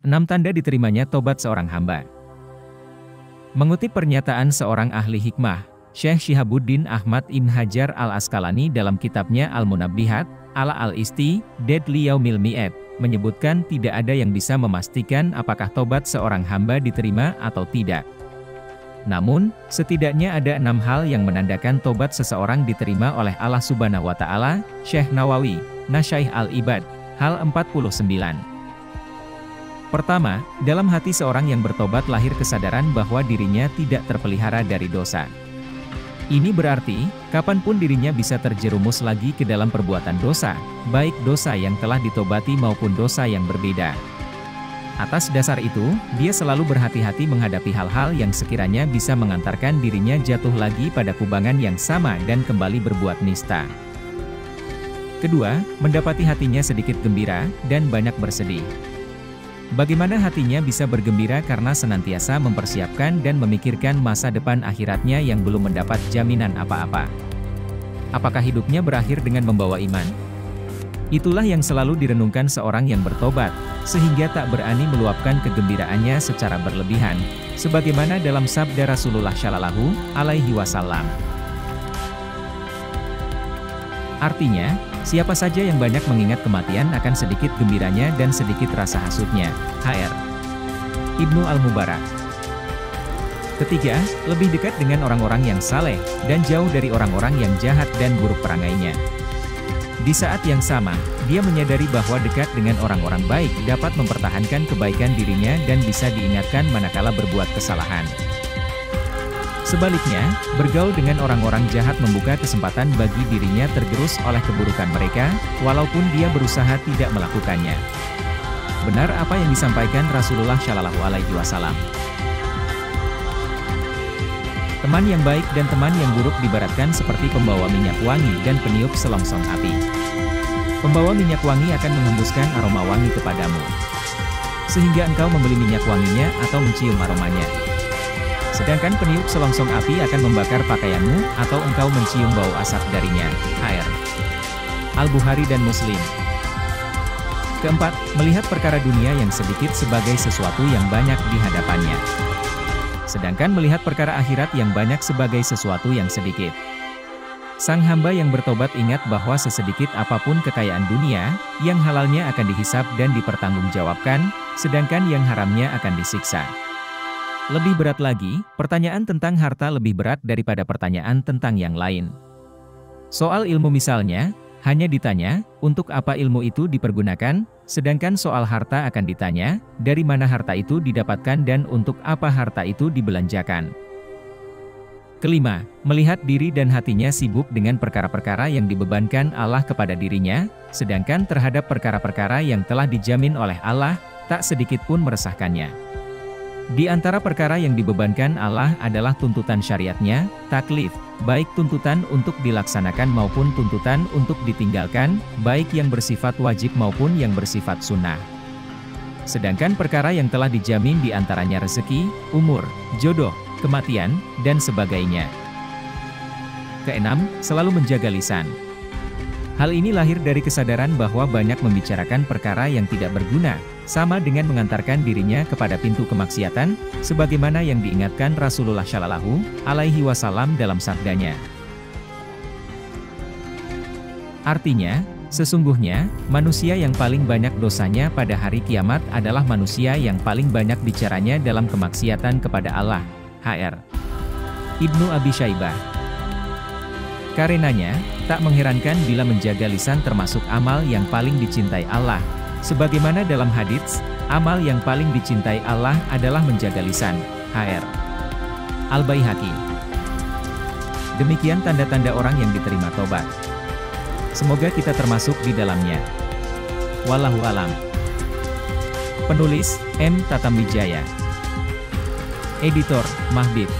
6 tanda diterimanya tobat seorang hamba. Mengutip pernyataan seorang ahli hikmah, Syekh Syihabuddin Ahmad Ibn Hajar al-Asqalani dalam kitabnya Al-Munabbihat, ala al-Istidad li Yaumil Mi'ad, menyebutkan tidak ada yang bisa memastikan apakah tobat seorang hamba diterima atau tidak. Namun, setidaknya ada 6 hal yang menandakan tobat seseorang diterima oleh Allah Subhanahu wa Ta'ala. Syekh Nawawi, Nasyaih al-Ibad, hal 49. Pertama, dalam hati seorang yang bertobat lahir kesadaran bahwa dirinya tidak terpelihara dari dosa. Ini berarti, kapanpun dirinya bisa terjerumus lagi ke dalam perbuatan dosa, baik dosa yang telah ditobati maupun dosa yang berbeda. Atas dasar itu, dia selalu berhati-hati menghadapi hal-hal yang sekiranya bisa mengantarkan dirinya jatuh lagi pada kubangan yang sama dan kembali berbuat nista. Kedua, mendapati hatinya sedikit gembira dan banyak bersedih. Bagaimana hatinya bisa bergembira karena senantiasa mempersiapkan dan memikirkan masa depan akhiratnya yang belum mendapat jaminan apa-apa. Apakah hidupnya berakhir dengan membawa iman? Itulah yang selalu direnungkan seorang yang bertobat, sehingga tak berani meluapkan kegembiraannya secara berlebihan, sebagaimana dalam sabda Rasulullah Shallallahu Alaihi Wasallam. Artinya, siapa saja yang banyak mengingat kematian akan sedikit gembiranya dan sedikit rasa hasutnya. Hr. Ibnu Al-Mubarak. Ketiga, lebih dekat dengan orang-orang yang saleh, dan jauh dari orang-orang yang jahat dan buruk perangainya. Di saat yang sama, dia menyadari bahwa dekat dengan orang-orang baik dapat mempertahankan kebaikan dirinya dan bisa diingatkan manakala berbuat kesalahan. Sebaliknya, bergaul dengan orang-orang jahat membuka kesempatan bagi dirinya tergerus oleh keburukan mereka, walaupun dia berusaha tidak melakukannya. Benar apa yang disampaikan Rasulullah Shallallahu Alaihi Wasallam. Teman yang baik dan teman yang buruk diibaratkan seperti pembawa minyak wangi dan peniup selongsong api. Pembawa minyak wangi akan menghembuskan aroma wangi kepadamu, sehingga engkau membeli minyak wanginya atau mencium aromanya. Sedangkan peniup selongsong api akan membakar pakaianmu, atau engkau mencium bau asap darinya. Hr. Al-Bukhari dan Muslim. Keempat, melihat perkara dunia yang sedikit sebagai sesuatu yang banyak di hadapannya. Sedangkan melihat perkara akhirat yang banyak sebagai sesuatu yang sedikit. Sang hamba yang bertobat ingat bahwa sesedikit apapun kekayaan dunia, yang halalnya akan dihisab dan dipertanggungjawabkan, sedangkan yang haramnya akan disiksa. Lebih berat lagi, pertanyaan tentang harta lebih berat daripada pertanyaan tentang yang lain. Soal ilmu misalnya, hanya ditanya, untuk apa ilmu itu dipergunakan, sedangkan soal harta akan ditanya, dari mana harta itu didapatkan dan untuk apa harta itu dibelanjakan. Kelima, melihat diri dan hatinya sibuk dengan perkara-perkara yang dibebankan Allah kepada dirinya, sedangkan terhadap perkara-perkara yang telah dijamin oleh Allah, tak sedikit pun meresahkannya. Di antara perkara yang dibebankan Allah adalah tuntutan syariatnya, taklif, baik tuntutan untuk dilaksanakan maupun tuntutan untuk ditinggalkan, baik yang bersifat wajib maupun yang bersifat sunnah. Sedangkan perkara yang telah dijamin di antaranya rezeki, umur, jodoh, kematian, dan sebagainya. Keenam, selalu menjaga lisan. Hal ini lahir dari kesadaran bahwa banyak membicarakan perkara yang tidak berguna, sama dengan mengantarkan dirinya kepada pintu kemaksiatan, sebagaimana yang diingatkan Rasulullah Shallallahu Alaihi Wasallam dalam sabdanya. Artinya, sesungguhnya, manusia yang paling banyak dosanya pada hari kiamat adalah manusia yang paling banyak bicaranya dalam kemaksiatan kepada Allah. Hr. Ibnu Abi Syaibah. Karenanya, tak mengherankan bila menjaga lisan termasuk amal yang paling dicintai Allah. Sebagaimana dalam hadits, amal yang paling dicintai Allah adalah menjaga lisan. Hr. Al-Baihaqi. Demikian tanda-tanda orang yang diterima tobat. Semoga kita termasuk di dalamnya. Wallahu alam. Penulis, M. Tatamwijaya. Editor, Mahbib.